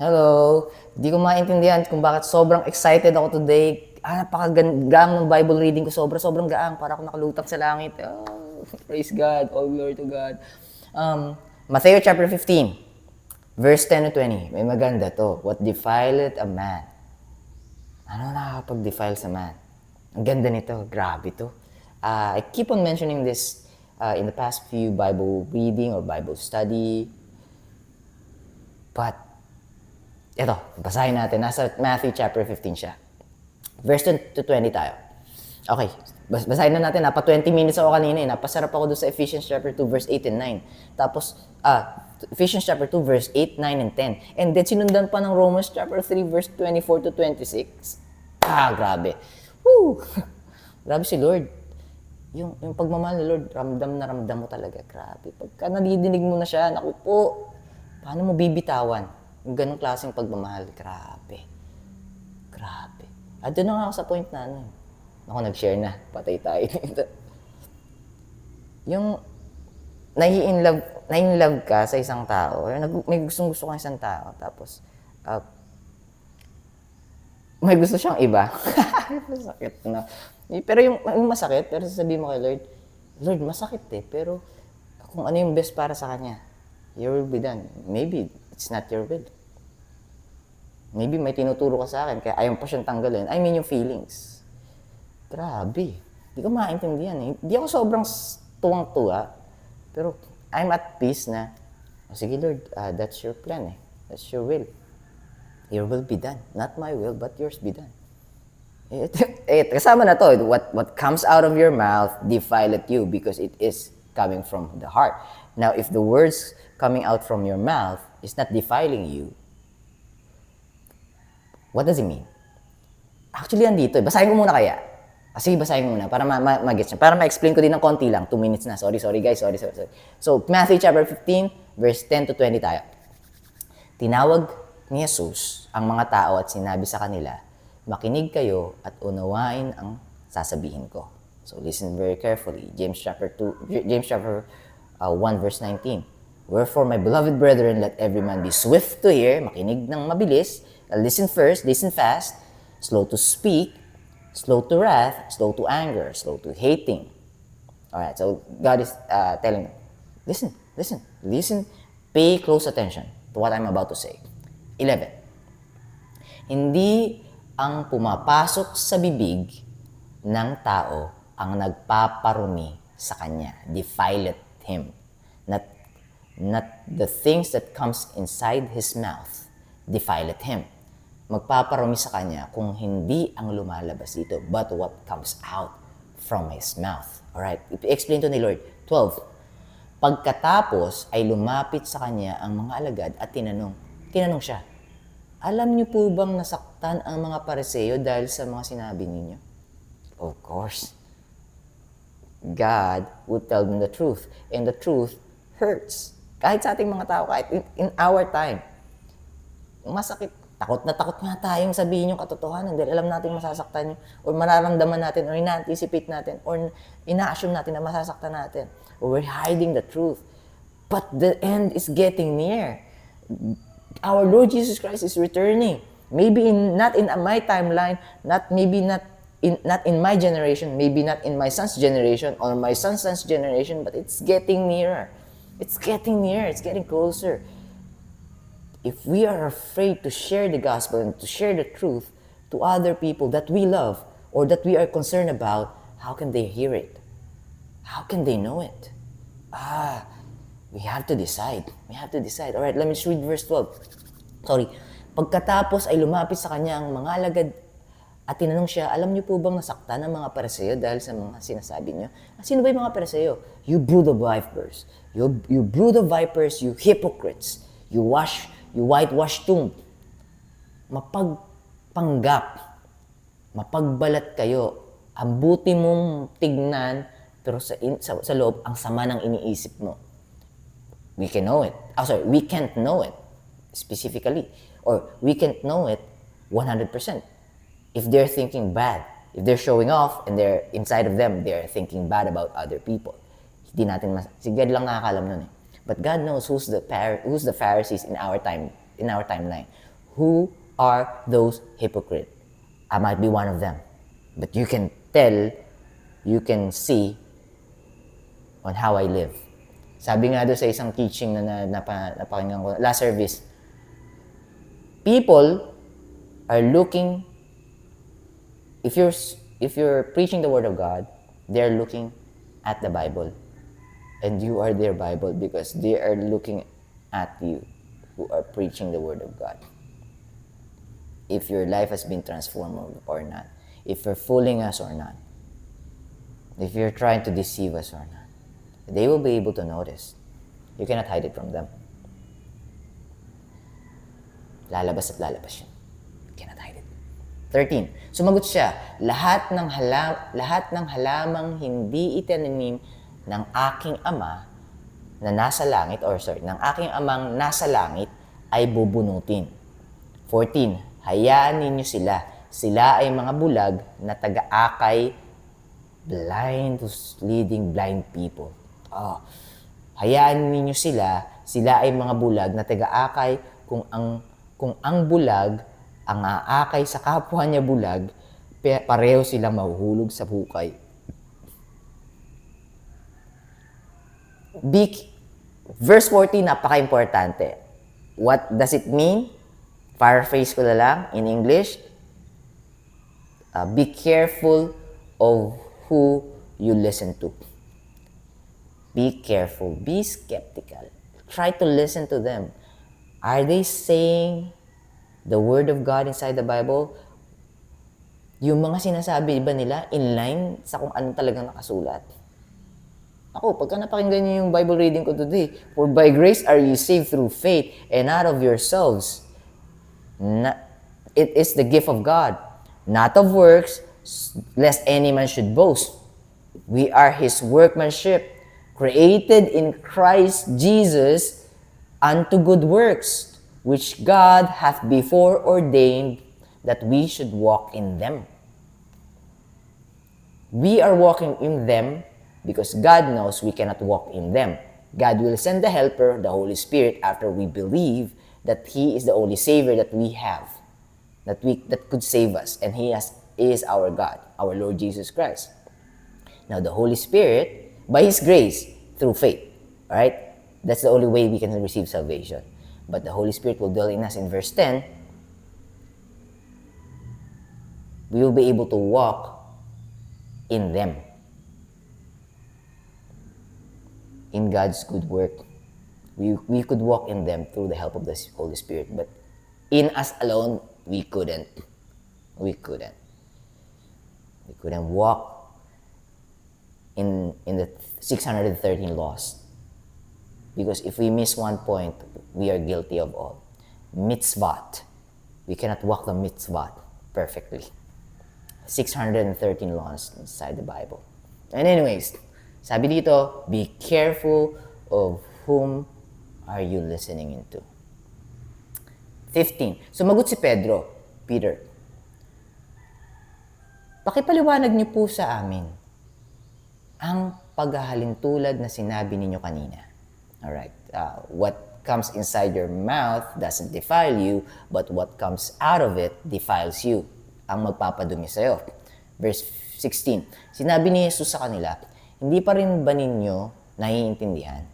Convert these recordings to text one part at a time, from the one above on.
Hello! Di ko maintindihan kung bakit sobrang excited ako today. Napakagaang ng Bible reading ko. Sobrang gaang. Para ako nakalutang sa langit. Oh, praise God. All glory to God. Matthew chapter 15, verse 10 to 20. May maganda to. What defileth a man? Ano nakakapag-defile sa man? Ang ganda nito. Grabe to. I keep on mentioning this in the past few Bible reading or Bible study. But ito, basahin natin. Nasa Matthew chapter 15 siya. Verse 10 to 20 tayo. Okay, basahin na natin. Napa 20 minutes ako kanina eh. Napasarap ako doon sa Ephesians chapter 2 verse 8 and 9. Tapos, Ephesians chapter 2 verse 8, 9, and 10. And then sinundan pa ng Romans chapter 3 verse 24 to 26. Grabe. Woo! Grabe si Lord. Yung pagmamahal ni Lord, ramdam na ramdam mo talaga. Grabe. Pagka nadidinig mo na siya, naku po, paano mo bibitawan? Yung ganong klaseng pagmamahal, grabe. Grabe. At doon na nga ako sa point na ako nag-share na, patay tayo dito. Yung nai-in-love ka sa isang tao, or may gustong-gusto ka isang tao, tapos may gusto siyang iba. Masakit na. Pero yung masakit, pero sasabihin mo kay Lord, Lord, masakit pero kung ano yung best para sa kanya, your will be done. Maybe it's not your will. Maybe may tinuturo ka sa akin, kaya ayaw pa siyang tanggalin. I mean yung feelings. Grabe. Hindi ko maintindihan eh. Hindi ako sobrang tuwang-tuwa, pero I'm at peace na, sige Lord, that's your plan eh. That's your will. Your will be done. Not my will, but yours be done. Kasama na to, what comes out of your mouth defileth you because it is coming from the heart. Now, if the words coming out from your mouth is not defiling you, what does it mean? Actually, andito. Basahin ko muna kaya. Sige, basahin ko muna para mag-gets nyo. Para ma-explain ko din ng konti lang. 2 minutes na. Sorry guys. Sorry. So, Matthew chapter 15, verse 10 to 20 tayo. Tinawag ni Jesus ang mga tao at sinabi sa kanila, makinig kayo at unawain ang sasabihin ko. So, listen very carefully. James chapter 1, verse 19. Wherefore, my beloved brethren, let every man be swift to hear, makinig ng mabilis, listen first, listen fast, slow to speak, slow to wrath, slow to anger, slow to hating. Alright, so God is telling me, listen, pay close attention to what I'm about to say. 11. Hindi ang pumapasok sa bibig ng tao ang nagpaparumi sa kanya. Defileth him. Not the things that comes inside his mouth defileth him. Magpaparumi sa kanya kung hindi ang lumalabas dito, but what comes out from his mouth. Alright, i-explain to ni Lord. 12. Pagkatapos ay lumapit sa kanya ang mga alagad at tinanong siya, alam niyo po bang nasaktan ang mga Pariseo dahil sa mga sinabi ninyo? Of course. God would tell them the truth. And the truth hurts. Kahit sa ating mga tao, kahit in our time. Masakit. Takot nga tayong sabihin yung katotohanan dahil alam natin masasaktan yung, or mararamdaman natin, or ina-anticipate natin, or ina-assume natin na masasaktan natin. Or we're hiding the truth. But the end is getting near. Our Lord Jesus Christ is returning. Maybe not in my timeline, not in my generation, maybe not in my son's generation or my son's generation, but it's getting nearer. It's getting near. It's getting closer. If we are afraid to share the gospel and to share the truth to other people that we love or that we are concerned about, how can they hear it? How can they know it? We have to decide. All right, let me just read verse 12. Pagkatapos ay lumapit sa kanya ang mga alagad at tinanong siya, alam niyo po bang nasaktan ng mga Pariseo dahil sa mga sinasabi niyo? Sino ba yung mga Pariseo? You brood of vipers. You brood of vipers, you hypocrites. You whitewash tomb. Mapagpanggap. Mapagbalat kayo. Ang buti mong tignan, pero sa loob, ang sama ng iniisip mo. We can know it. We can't know it specifically. Or we can't know it 100%. If they're thinking bad, if they're showing off and they're inside of them, they're thinking bad about other people. Hindi natin si God lang nakakalam nun eh. But God knows who's the Pharisees in our timeline. Who are those hypocrites? I might be one of them. But you can tell, you can see on how I live. Sabi nga doon sa isang teaching na napakinggan ko, last service, people are looking, if you're preaching the Word of God, they're looking at the Bible. And you are their Bible because they are looking at you who are preaching the Word of God. If your life has been transformed or not. If you're fooling us or not. If you're trying to deceive us or not. They will be able to notice. You cannot hide it from them. Lalabas at lalabas yun. You cannot hide it. 13. Sumagot siya, lahat ng halamang hindi itinanim ng aking ama na nasa langit, ng aking amang nasa langit ay bubunutin. 14. Hayaan ninyo sila. Sila ay mga bulag na taga-akay, blind who's leading blind people. Hayaan ninyo sila. Sila ay mga bulag na taga-akay kung ang bulag ang aakay sa kapwa niya bulag, pareho silang mahuhulog sa hukay. Verse 14, napaka-importante. What does it mean? Paraphrase ko na lang in English. Be careful of who you listen to. Be careful. Be skeptical. Try to listen to them. Are they saying the Word of God inside the Bible? Yung mga sinasabi ba nila in line sa kung ano talagang nakasulat? Ako, pagka napakinggan niyo yung Bible reading ko today, for by grace are you saved through faith and not of yourselves. It is the gift of God, not of works, lest any man should boast. We are His workmanship, created in Christ Jesus unto good works, which God hath before ordained that we should walk in them. We are walking in them because God knows we cannot walk in them. God will send the Helper, the Holy Spirit, after we believe that He is the only Savior that we have, that could save us, and He is our God, our Lord Jesus Christ. Now, the Holy Spirit, by His grace, through faith, right? That's the only way we can receive salvation. But the Holy Spirit will dwell in us. In verse 10, we will be able to walk in them, in God's good work. We could walk in them through the help of the Holy Spirit, but in us alone, we couldn't. We couldn't walk in the 613 laws. Because if we miss one point, we are guilty of all. Mitzvot. We cannot walk the mitzvot perfectly. 613 laws inside the Bible. And anyways, sabi dito, be careful of whom are you listening into. 15. Sumagot si Peter, pakipaliwanag niyo po sa amin ang paghahalintulad na sinabi ninyo kanina. Alright, what comes inside your mouth doesn't defile you, but what comes out of it defiles you. Ang magpapadumi sa'yo. Verse 16. Sinabi ni Jesus sa kanila, hindi pa rin ba ninyo naiintindihan?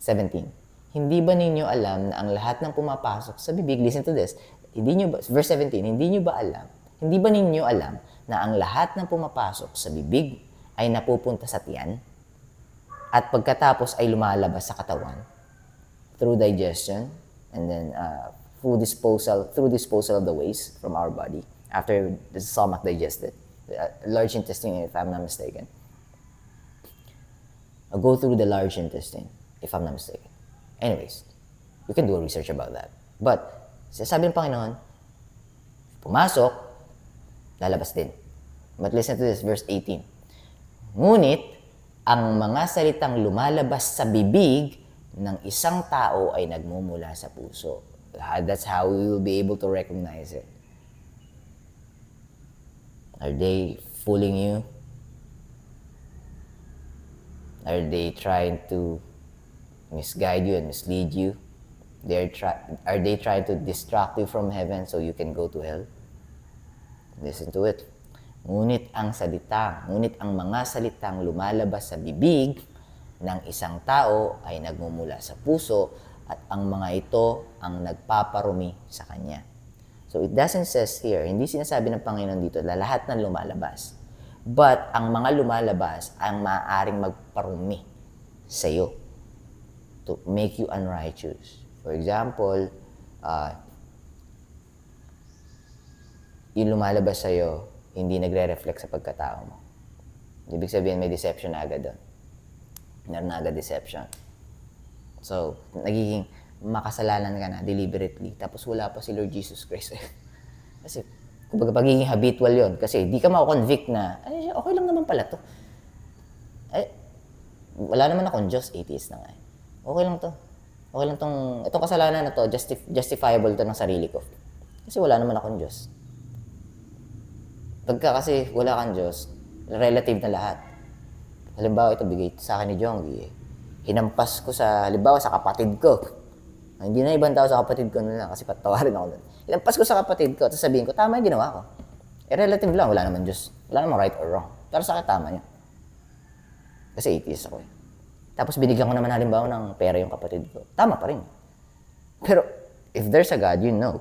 17. Hindi ba ninyo alam na ang lahat ng pumapasok sa bibig, listen to this, verse 17, hindi ba ninyo alam na ang lahat ng pumapasok sa bibig ay napupunta sa tiyan at pagkatapos ay lumalabas sa katawan through digestion and then through disposal of the waste from our body after the stomach digested, large intestine, if I'm not mistaken. I'll go through the large intestine, if I'm not mistaken. Anyways, you can do a research about that. But, sabi ng Panginoon, pumasok, lalabas din. But listen to this, verse 18. Ngunit, ang mga salitang lumalabas sa bibig ng isang tao ay nagmumula sa puso. That's how we will be able to recognize it. Are they fooling you? Are they trying to misguide you and mislead you? Are they trying to distract you from heaven so you can go to hell? Listen to it. Ngunit ang mga salitang lumalabas sa bibig ng isang tao ay nagmumula sa puso at ang mga ito ang nagpaparumi sa kanya. So it doesn't says here, hindi sinasabi ng Panginoon dito na lahat ng lumalabas. But ang mga lumalabas ang maaaring magparumi sa iyo to make you unrighteous. For example, yung lumalabas sa'yo, hindi nagre-reflect sa pagkatao mo. Ibig sabihin, may deception na agad doon. Meron na agad deception. So, nagiging makasalanan ka na deliberately, tapos wala pa si Lord Jesus Christ. Kasi, kumbaga, pagiging habitual yon. Kasi, di ka mako-convict na, ay, okay lang naman pala to. Ay, wala naman akong Diyos, atheist na nga. Okay lang to. Okay lang itong kasalanan na to, justifiable to ng sarili ko. Kasi wala naman akong Diyos. Pagka kasi wala kang Diyos, relative na lahat. Halimbawa, ito bigay sa akin ni Jonggi. Hinampas ko halimbawa, sa kapatid ko. Hindi na ibang tao sa kapatid ko na lang kasi patawarin ako doon. Hinampas ko sa kapatid ko, tapos sabihin ko, tama yung ginawa ko. Relative lang, wala naman Diyos. Wala naman right or wrong. Pero sa akin, tama niya. Kasi atheist ako eh. Tapos binigyan ko naman halimbawa ng pera yung kapatid ko. Tama pa rin. Pero, if there's a God, you know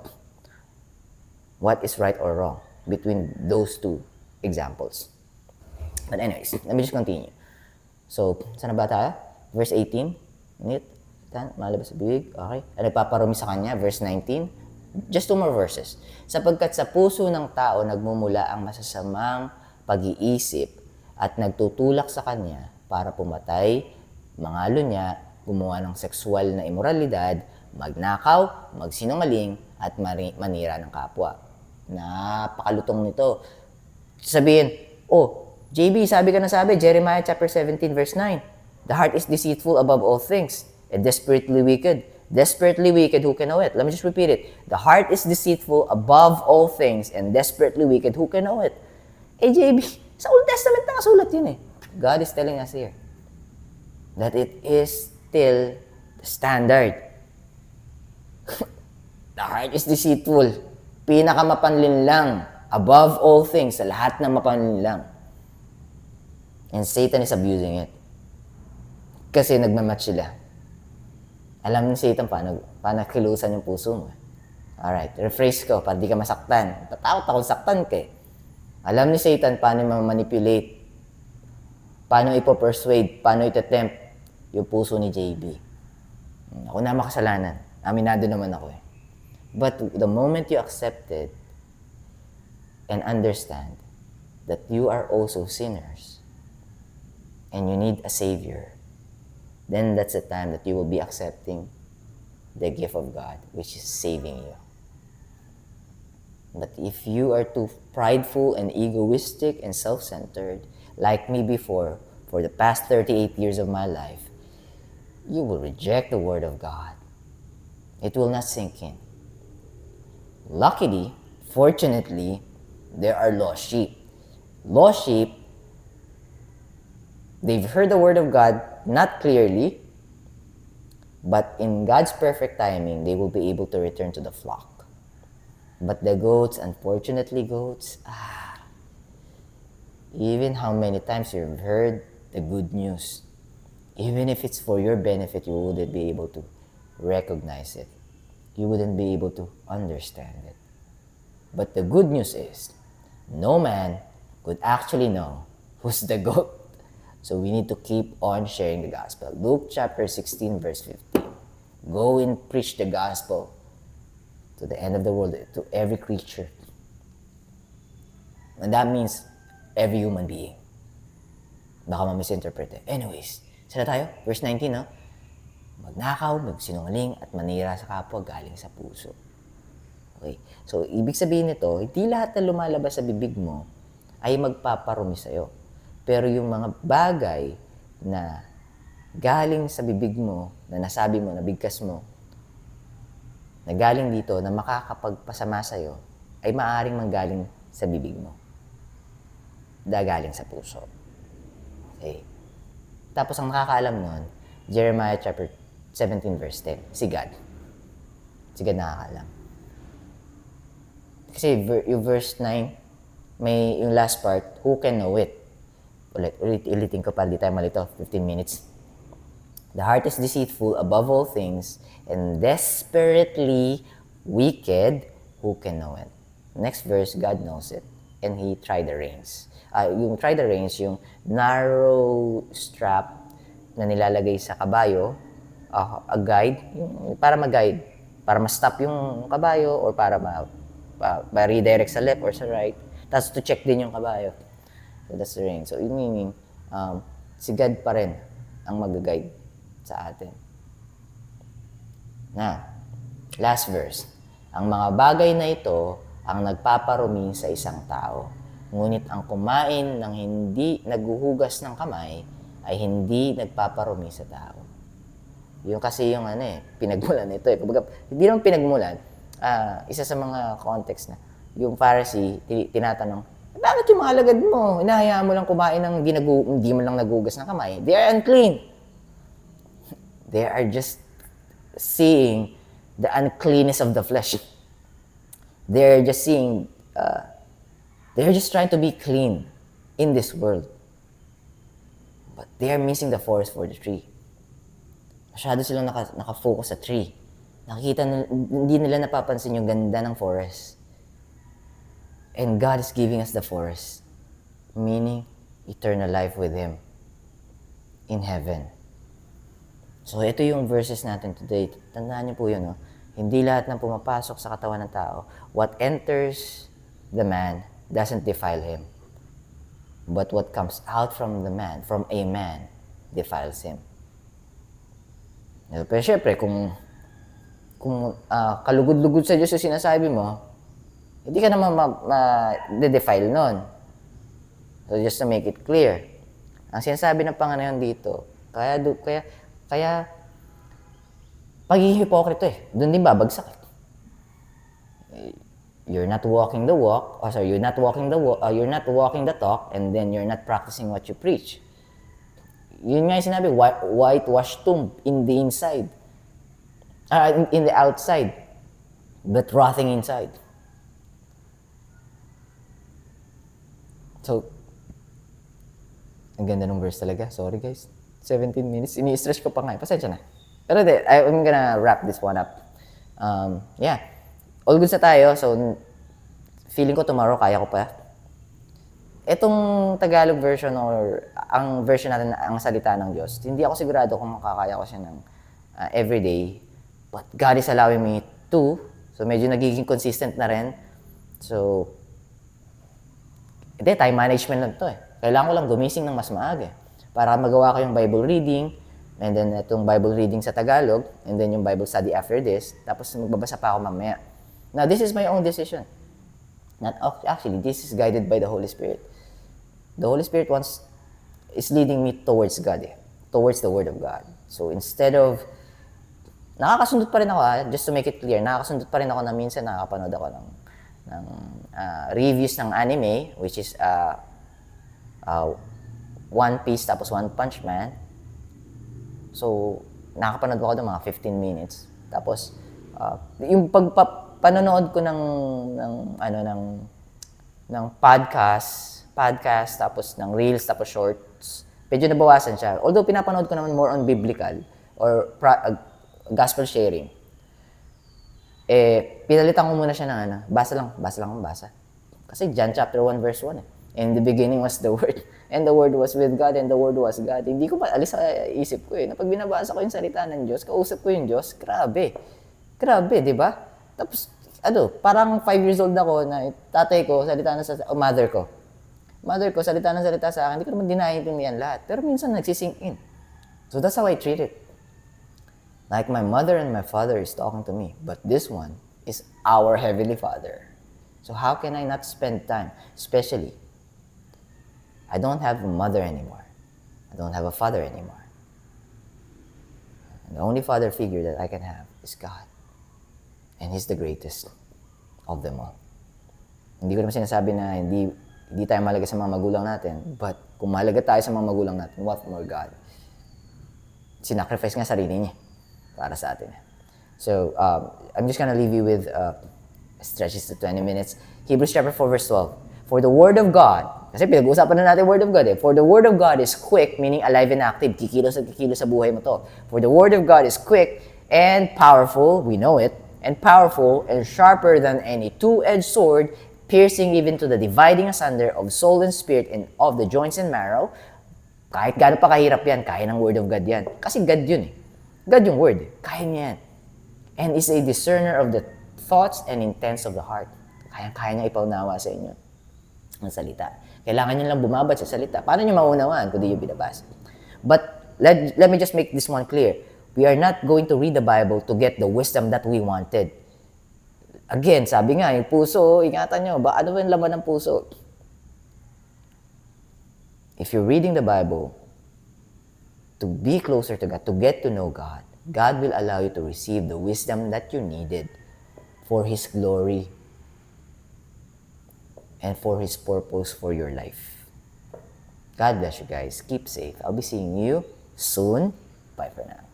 what is right or wrong between those two examples. But anyways, let me just continue. So, saan na ba tayo? Verse 18. Malabas sa bibig. Okay. Ano ipaparumi sa kanya? Verse 19. Just 2 more verses. Sapagkat sa puso ng tao nagmumula ang masasamang pag-iisip at nagtutulak sa kanya para pumatay, mangalo niya, gumawa ng sexual na imoralidad, magnakaw, magsinungaling, at manira ng kapwa. Napakalutong nito. Sabihin, JB, sabi ka na Jeremiah chapter 17 verse 9. The heart is deceitful above all things and desperately wicked. Desperately wicked, who can know it? Let me just repeat it. The heart is deceitful above all things and desperately wicked, who can know it? JB, sa Old Testament nakasulat yun eh. God is telling us here that it is still the standard. The heart is deceitful. Pinakamapanlinlang, above all things, sa lahat ng mapanlinlang. And Satan is abusing it. Kasi nagmamatch sila. Alam ni Satan paano kilusan yung puso mo. Alright, rephrase ko para di ka masaktan. Tatakot ako saktan ka eh. Alam ni Satan paano ma-manipulate, paano ipo-persuade, paano ito-tempt yung puso ni JB. Ako na makasalanan. Aminado naman ako eh. But the moment you accept it and understand that you are also sinners and you need a Savior, then that's the time that you will be accepting the gift of God, which is saving you. But if you are too prideful and egoistic and self-centered, like me before, for the past 38 years of my life, you will reject the Word of God. It will not sink in. Luckily, fortunately, there are lost sheep. Lost sheep, they've heard the Word of God, not clearly, but in God's perfect timing, they will be able to return to the flock. But the goats, unfortunately goats, even how many times you've heard the good news, even if it's for your benefit, you wouldn't be able to recognize it. You wouldn't be able to understand it. But the good news is, no man could actually know who's the goat. So we need to keep on sharing the gospel. Luke chapter 16 verse 15. Go and preach the gospel to the end of the world, to every creature. And that means every human being. Baka ma-misinterpret eh. Anyways, saan tayo? Verse 19, no? Magnakaw, magsinungaling, at manira sa kapwa galing sa puso. Okay? So, ibig sabihin nito, hindi lahat na lumalabas sa bibig mo ay magpaparumi sa'yo. Pero yung mga bagay na galing sa bibig mo, na nasabi mo, nabigkas mo, na galing dito, na makakapagpasama sa'yo, ay maaaring manggaling sa bibig mo. Galing sa puso. Okay? Tapos ang nakakaalam nun, Jeremiah chapter 17 verse 10, si God. Si God nakakaalam. Kasi yung verse 9, may yung last part, who can know it? Ulitin ko para di tayo malito, 15 minutes. The heart is deceitful above all things and desperately wicked, who can know it? Next verse, God knows it. And He tried the reins. Yung try the reins, yung narrow strap na nilalagay sa kabayo, a guide, yung para mag-guide, para ma-stop yung kabayo or para ma-redirect sa left or sa right. Tapos to check din yung kabayo. So that's the reins. So it meaning, si God pa rin ang mag-guide sa atin. Now, last verse. Ang mga bagay na ito ang nagpaparumi sa isang tao. Ngunit ang kumain ng hindi naghuhugas ng kamay ay hindi nagpaparumi sa tao. Yung kasi yung pinagmulan nito Kumbaga, hindi naman pinagmulan. Isa sa mga context na yung Pharisee, tinatanong, bakit yung mga alagad mo? Inahayaan mo lang kumain ng hindi mo lang naghugas ng kamay. They are unclean. They are just seeing the uncleanness of the flesh. They're just seeing, they're just trying to be clean in this world. But they are missing the forest for the tree. Masyado silang nakafocus sa tree. Hindi nila napapansin yung ganda ng forest. And God is giving us the forest, meaning eternal life with Him in heaven. So ito yung verses natin today. Tandaan niyo po yun, Hindi lahat ng pumapasok sa katawan ng tao, what enters the man doesn't defile him. But what comes out from the man, from a man, defiles him. Pero syempre, kung kalugod-lugod sa Diyos yung sinasabi mo, hindi ka naman ma-defile nun. So just to make it clear, ang sinasabi ng Panginoon dito, kaya pagiging hipokrito doon din babagsak. You're not walking the walk, you're not walking the talk, and then you're not practicing what you preach. Yun nga yung sinabi, whitewashed tomb in the inside. In the outside, but rotting inside. So, ang ganda ng verse talaga. Sorry guys. 17 minutes. Ini-stretch ko pa nga. Pasensya na. Pero I'm gonna wrap this one up. Yeah. All good sa tayo. So, feeling ko tomorrow kaya ko pa. Itong Tagalog version or ang version natin ang salita ng Diyos, hindi ako sigurado kung makakaya ko siya ng everyday. But God is allowing me to. So, medyo nagiging consistent na rin. So, time management lang to Kailangan ko lang gumising ng mas maaga para magawa ko yung Bible reading, and then itong Bible reading sa Tagalog, and then yung Bible study after this, tapos magbabasa pa ako mamaya. Now, this is my own decision. Actually, this is guided by the Holy Spirit. The Holy Spirit is leading me towards God, towards the Word of God. So, instead of, nakakasundot pa rin ako, just to make it clear, nakakasundot pa rin ako na minsan nakakapanood ako ng reviews ng anime, which is One Piece tapos One Punch Man. So, nakakapanood ako ng mga 15 minutes. Tapos, yung panonood ko ng podcast, tapos ng reels, tapos shorts, medyo nabawasan siya. Although, pinapanood ko naman more on biblical or gospel sharing. Pinalitan ko muna siya ng basa lang. Kasi John chapter 1 verse 1 In the beginning was the Word, and the Word was with God, and the Word was God. Hindi ko maalis sa isip ko na pag binabasa ko yung salita ng Diyos, kausap ko yung Diyos, grabe, di ba? Tapos, parang 5 years old ako na tatay ko, mother ko, salita sa akin, hindi ko naman dinaintindihan lahat. Pero minsan nagsisink in. So that's how I treat it. Like my mother and my father is talking to me, but this one is our Heavenly Father. So how can I not spend time? Especially, I don't have a mother anymore. I don't have a father anymore. And the only father figure that I can have is God. And He's the greatest of them all. Hindi ko naman sinasabi na hindi tayo mahalaga sa mga magulang natin, but kung mahalaga tayo sa mga magulang natin, what more God? Sinacrifice nga sarili niya para sa atin. So, I'm just gonna leave you with, stretches to 20 minutes. Hebrews chapter 4, verse 12. For the word of God, kasi pinag-uusapan na natin word of God eh. For the word of God is quick, meaning alive and active. Kikilos at kikilos sa buhay mo to. For the word of God is quick and powerful, we know it, and powerful and sharper than any two-edged sword, piercing even to the dividing asunder of soul and spirit and of the joints and marrow. Kahit gaano pa kahirap yan, kaya ng word of God yan. Kasi God yun eh. God yung word. Kaya niya yan. And is a discerner of the thoughts and intents of the heart. Kaya niya ipaunawa sa inyo ang salita. Kailangan nyo lang bumabad sa salita. Paano nyo maunawaan kung di nyo binabasa? But let me just make this one clear. We are not going to read the Bible to get the wisdom that we wanted. Again, sabi nga, yung puso, ingatan nyo, ano ba yung laman ng puso? If you're reading the Bible to be closer to God, to get to know God, God will allow you to receive the wisdom that you needed for His glory and for His purpose for your life. God bless you guys. Keep safe. I'll be seeing you soon. Bye for now.